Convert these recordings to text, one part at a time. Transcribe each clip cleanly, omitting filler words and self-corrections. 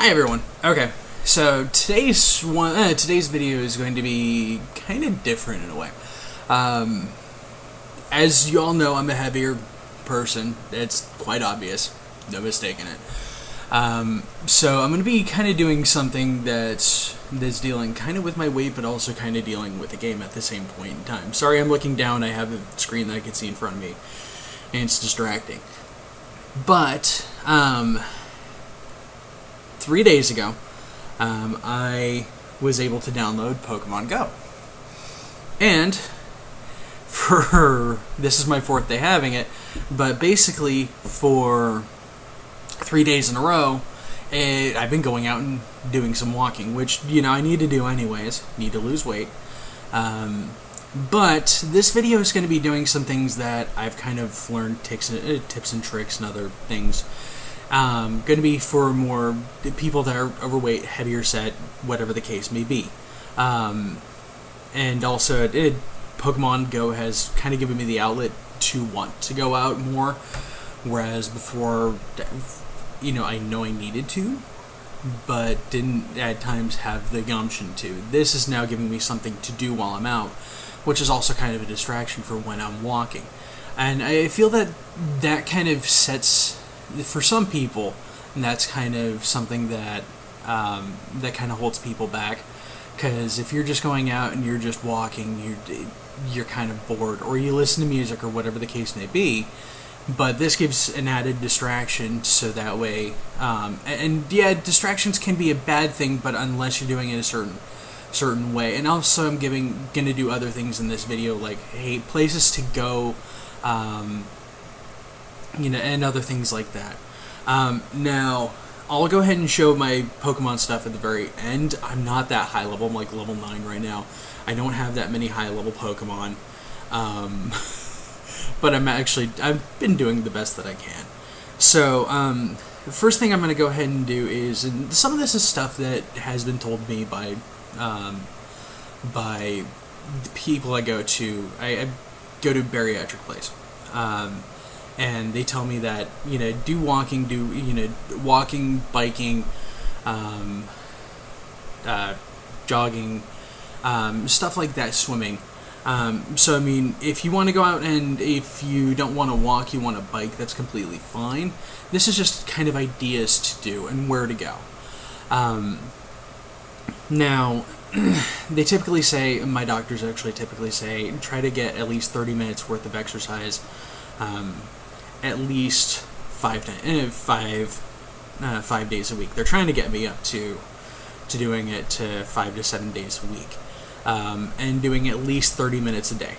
Hi everyone. Okay, so today's video is going to be kind of different in a way. As you all know, I'm a heavier person. It's quite obvious, no mistaking it. So I'm going to be kind of doing something that's dealing kind of with my weight, but also kind of dealing with the game at the same point in time. Sorry, I'm looking down. I have a screen that I can see in front of me, and it's distracting. But 3 days ago, I was able to download Pokemon Go. And this is my fourth day having it, but basically for 3 days in a row, I've been going out and doing some walking, which, I need to do anyways. Need to lose weight. But this video is going to be doing some things that I've kind of learned tips and tricks and other things. Going to be for more people that are overweight, heavier set, whatever the case may be. And also, Pokemon Go has kind of given me the outlet to want to go out more, whereas before, I know I needed to, but didn't at times have the gumption to. This is now giving me something to do while I'm out, which is also kind of a distraction for when I'm walking. And I feel that kind of sets, for some people, and that's kind of something that that kind of holds people back. Because if you're just going out and you're just walking, you're kind of bored, or you listen to music or whatever the case may be. But this gives an added distraction, so that way, distractions can be a bad thing, but unless you're doing it a certain way. And also, I'm gonna do other things in this video, like places to go, and other things like that. Now, I'll go ahead and show my Pokemon stuff at the very end. I'm not that high level. I'm like level 9 right now. I don't have that many high level Pokemon. But I've been doing the best that I can. So, the first thing I'm going to go ahead and do is, and some of this is stuff that has been told me by the people I go to. I go to a bariatric place. And they tell me that, do walking, walking, biking, jogging, stuff like that, swimming. So, if you want to go out and if you don't want to walk, you want to bike, that's completely fine. This is just kind of ideas to do and where to go. Now, they typically say, my doctors actually typically say, try to get at least 30 minutes worth of exercise, at least 5 days a week. They're trying to get me up to doing it to 5 to 7 days a week. And doing at least 30 minutes a day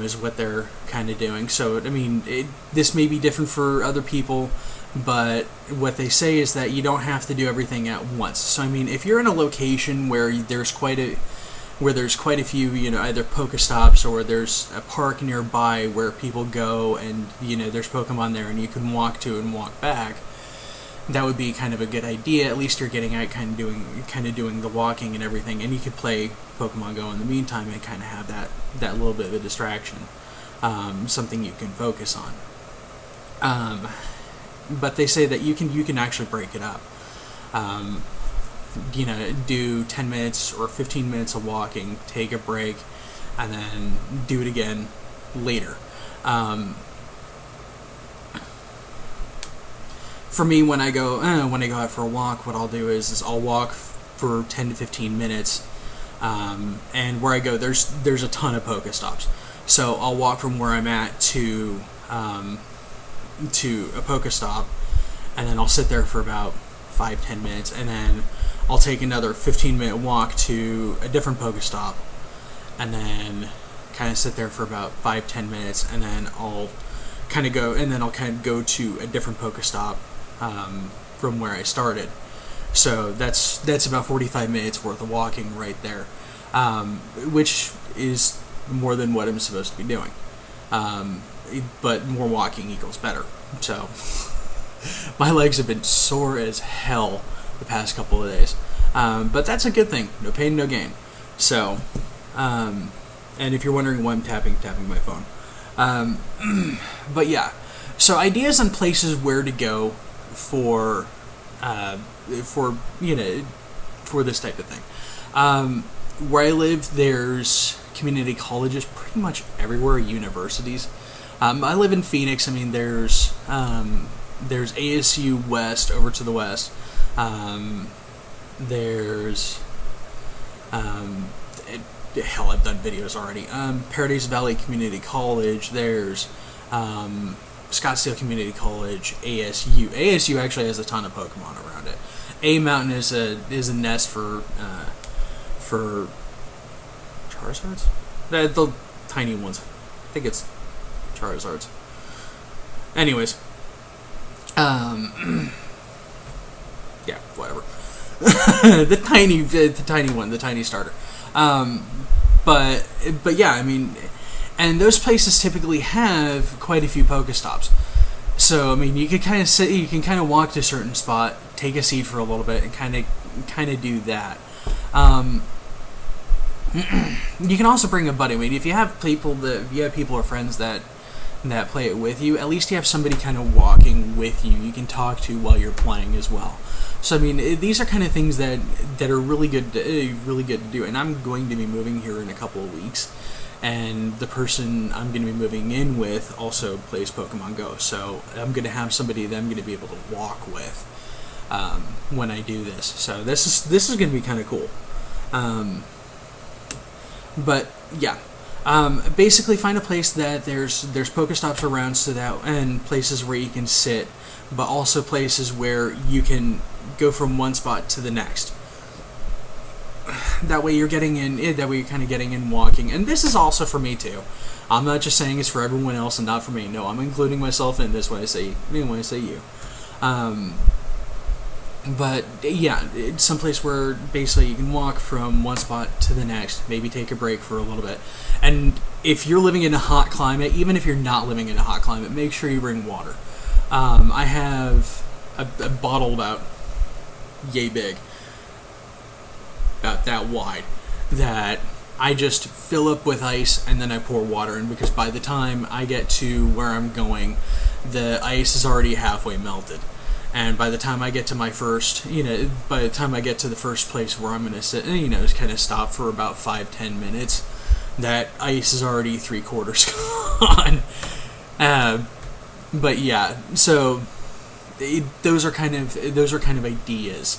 is what they're kind of doing. So, this may be different for other people, but what they say is that you don't have to do everything at once. So, if you're in a location where there's quite a few, either Pokestops or there's a park nearby where people go and, there's Pokemon there and you can walk to and walk back, that would be kind of a good idea. At least you're getting out, kind of doing the walking and everything, and you could play Pokemon Go in the meantime and kind of have that little bit of a distraction, something you can focus on. But they say that you can actually break it up. Do 10 minutes or 15 minutes of walking, take a break, and then do it again later. For me, when I go out for a walk, what I'll do is I'll walk for 10 to 15 minutes, and where I go, there's a ton of Pokestops. So I'll walk from where I'm at to a Pokestop, and then I'll sit there for about 5-10 minutes, and then I'll take another 15-minute walk to a different Pokestop, and then kind of sit there for about 5-10 minutes, and then I'll kind of go to a different Pokestop from where I started. So that's about 45 minutes worth of walking right there, which is more than what I'm supposed to be doing. But more walking equals better. So my legs have been sore as hell the past couple of days, but that's a good thing. No pain, no gain. So, and if you're wondering why I'm tapping my phone, but yeah. So ideas on places where to go for for for this type of thing. Where I live, there's community colleges pretty much everywhere, universities. I live in Phoenix. I mean, there's ASU West over to the west. There's hell, I've done videos already. Paradise Valley Community College. There's Scottsdale Community College. ASU. ASU actually has a ton of Pokemon around it. A Mountain is a nest for Charizards. The tiny ones. I think it's Charizards. Anyways, yeah, whatever. the tiny one, the tiny starter. But yeah, I mean, and those places typically have quite a few Pokestops. So I mean, you can kind of sit, you can kind of walk to a certain spot, take a seat for a little bit, and kind of do that. You can also bring a buddy. I mean, if you have people or friends that play it with you, at least you have somebody kind of walking with you can talk to while you're playing as well. So I mean, these are kind of things that are really good to do. And I'm going to be moving here in a couple of weeks, and the person I'm going to be moving in with also plays Pokemon Go. So I'm going to have somebody that I'm going to be able to walk with when I do this. So this is going to be kind of cool. But yeah, basically find a place that there's Pokestops around, so that, and places where you can sit, but also places where you can go from one spot to the next. That way you're getting in. That way you're kind of getting in, walking. And this is also for me too. I'm not just saying it's for everyone else and not for me. No, I'm including myself in this when I say you. But yeah, it's someplace where basically you can walk from one spot to the next, maybe take a break for a little bit. And if you're living in a hot climate, even if you're not living in a hot climate, make sure you bring water. I have a bottle about yay big, about that wide, that I just fill up with ice and then I pour water in, because by the time I get to where I'm going, the ice is already halfway melted. And by the time I get to my first, by the time I get to the first place where I'm going to sit, just kind of stop for about 5-10 minutes, that ice is already 3/4 gone. But yeah, so those are kind of ideas.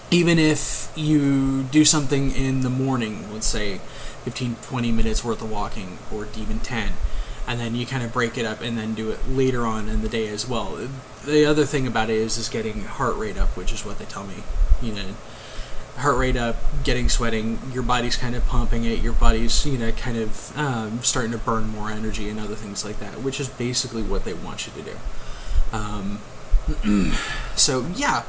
Even if you do something in the morning, let's say 15-20 minutes worth of walking, or even 10. And then you kind of break it up and then do it later on in the day as well. The other thing about it is getting heart rate up, which is what they tell me. Heart rate up, getting sweating, your body's kind of pumping it, your body's, kind of starting to burn more energy and other things like that, which is basically what they want you to do. So, yeah.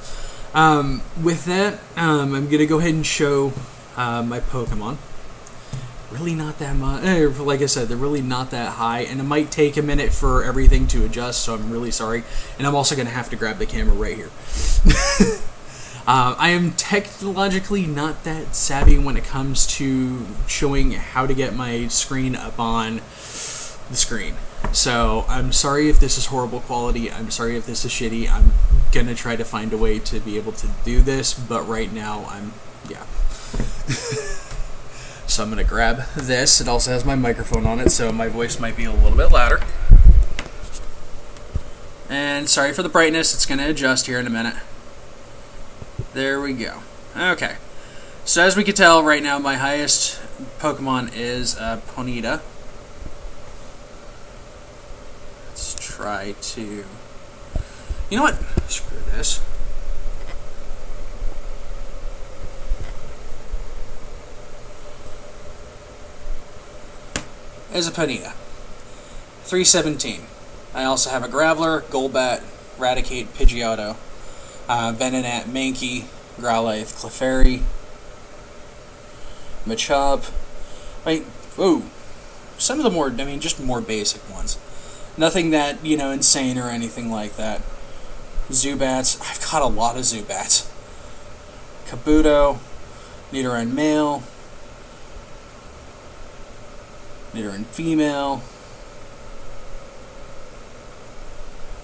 With that, I'm going to go ahead and show my Pokemon. Really not that much. Like I said, they're really not that high, and it might take a minute for everything to adjust, so I'm really sorry. And I'm also going to have to grab the camera right here. I am technologically not that savvy when it comes to showing how to get my screen up on the screen. So I'm sorry if this is horrible quality. I'm sorry if this is shitty. I'm going to try to find a way to be able to do this, but right now yeah. So I'm going to grab this. It also has my microphone on it, so my voice might be a little bit louder. And sorry for the brightness. It's going to adjust here in a minute. There we go. Okay. So as we can tell, right now my highest Pokemon is Ponyta. Let's try to... You know what? Screw this. Is a Ponyta. 317. I also have a Graveler, Golbat, Raticate, Pidgeotto, Venonat, Mankey, Growlithe, Clefairy, Machop. Some of the more, just more basic ones. Nothing that, insane or anything like that. Zubats. I've got a lot of Zubats. Kabuto, Nidoran male, Nidoran female.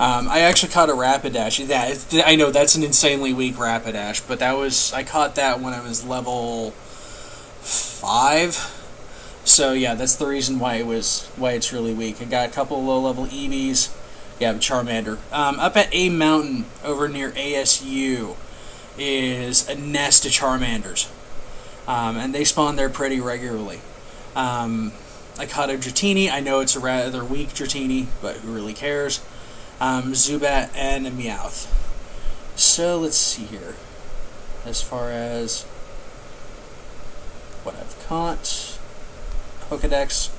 I actually caught a Rapidash. I know that's an insanely weak Rapidash, but I caught that when I was level 5. So yeah, that's the reason why it's really weak. I got a couple of low level EVs. Yeah, Charmander. Up at A Mountain over near ASU is a nest of Charmanders, and they spawn there pretty regularly. I caught a Dratini. I know it's a rather weak Dratini, but who really cares? Zubat and a Meowth. So let's see here. As far as what I've caught, Pokedex.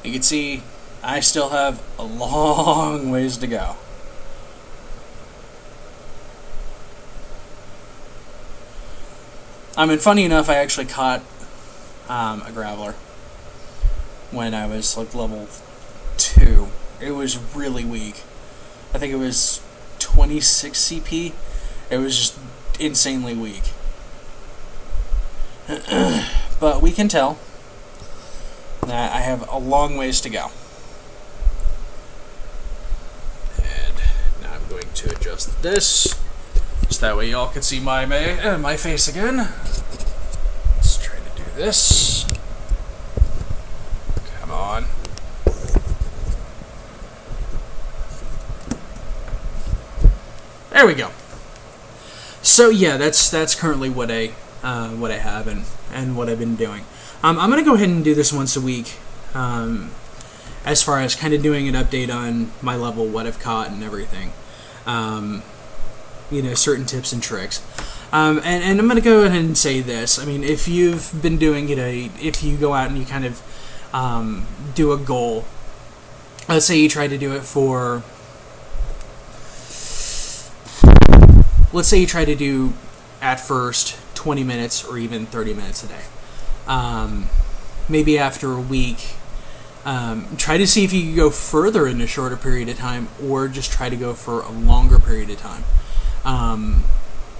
You can see I still have a long ways to go. I mean, funny enough, I actually caught a Graveler when I was like level 2. It was really weak. I think it was 26 CP. It was just insanely weak. But we can tell that I have a long ways to go. And now I'm going to adjust this, so that way y'all can see my face again. Let's try to do this. Come on. There we go. So yeah, that's currently what I have and what I've been doing. I'm going to go ahead and do this once a week, as far as kind of doing an update on my level, what I've caught, and everything. Certain tips and tricks. And I'm going to go ahead and say this. I mean, if you've been doing it, if you go out and you kind of do a goal, let's say you try to do it for, let's say you try to do, at first, 20 minutes or even 30 minutes a day. Maybe after a week, try to see if you can go further in a shorter period of time, or just try to go for a longer period of time.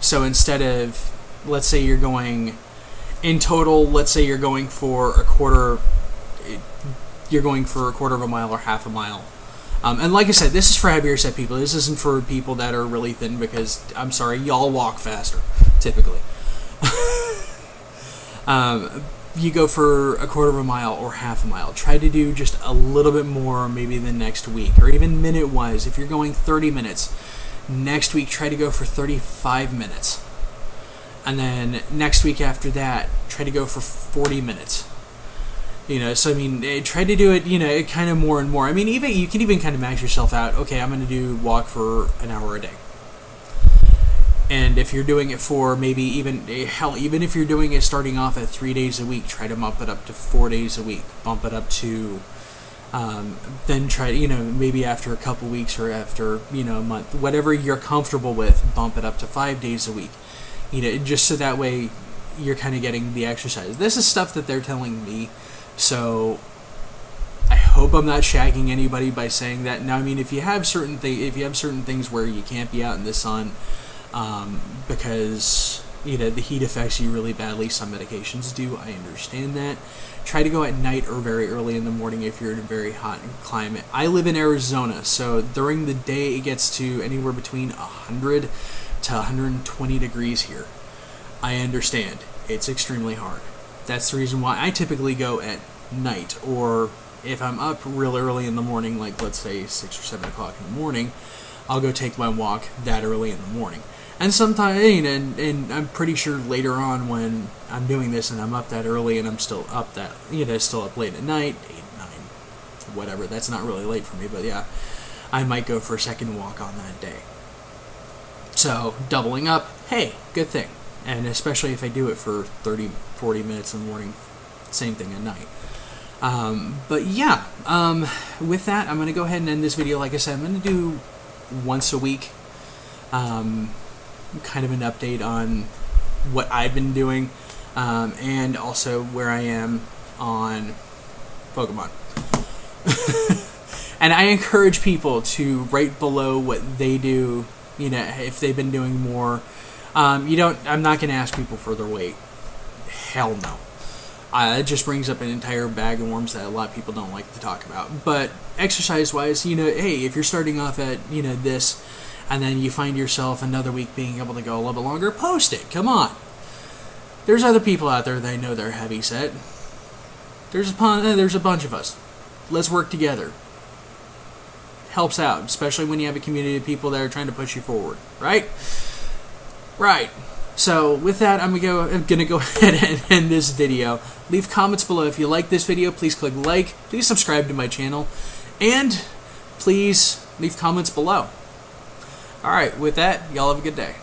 So instead of, let's say you're going, in total, let's say you're going for a quarter of a mile or half a mile. And like I said, this is for heavier set people. This isn't for people that are really thin, because, I'm sorry, y'all walk faster, typically. You go for a quarter of a mile or half a mile. Try to do just a little bit more maybe the next week, or even minute-wise. If you're going 30 minutes, next week try to go for 35 minutes. And then next week after that, try to go for 40 minutes. So I mean, try to do it, kind of more and more. I mean, even you can even kind of max yourself out. Okay, I'm going to walk for an hour a day. And if you're doing it for maybe even if you're doing it starting off at 3 days a week, try to bump it up to 4 days a week. Bump it up to, then try, maybe after a couple weeks or after, a month, whatever you're comfortable with, bump it up to 5 days a week. Just so that way you're kind of getting the exercise. This is stuff that they're telling me, so I hope I'm not shagging anybody by saying that. Now, I mean, if you have certain things where you can't be out in the sun, because the heat affects you really badly, some medications do, I understand that. Try to go at night or very early in the morning if you're in a very hot climate. I live in Arizona, so during the day it gets to anywhere between 100 to 120 degrees here. I understand, it's extremely hard. That's the reason why I typically go at night, or if I'm up real early in the morning, like let's say 6 or 7 o'clock in the morning, I'll go take my walk that early in the morning. And sometimes, and I'm pretty sure later on when I'm doing this and I'm up that early and I'm still up still up late at night, 8, 9, whatever, that's not really late for me, but yeah, I might go for a second walk on that day. So, doubling up, hey, good thing. And especially if I do it for 30, 40 minutes in the morning, same thing at night. But yeah, with that, I'm going to go ahead and end this video. Like I said, I'm going to do once a week, kind of an update on what I've been doing, and also where I am on Pokemon. And I encourage people to write below what they do, if they've been doing more. I'm not going to ask people for their weight. Hell no. It just brings up an entire bag of worms that a lot of people don't like to talk about. But exercise-wise, hey, if you're starting off at, this, and then you find yourself another week being able to go a little bit longer, post it. Come on. There's other people out there that know they're heavy set. There's a bunch of us. Let's work together. Helps out, especially when you have a community of people that are trying to push you forward, right? Right. So with that, I'm gonna go ahead and end this video. Leave comments below if you like this video. Please click like. Please subscribe to my channel, and please leave comments below. All right. With that, y'all have a good day.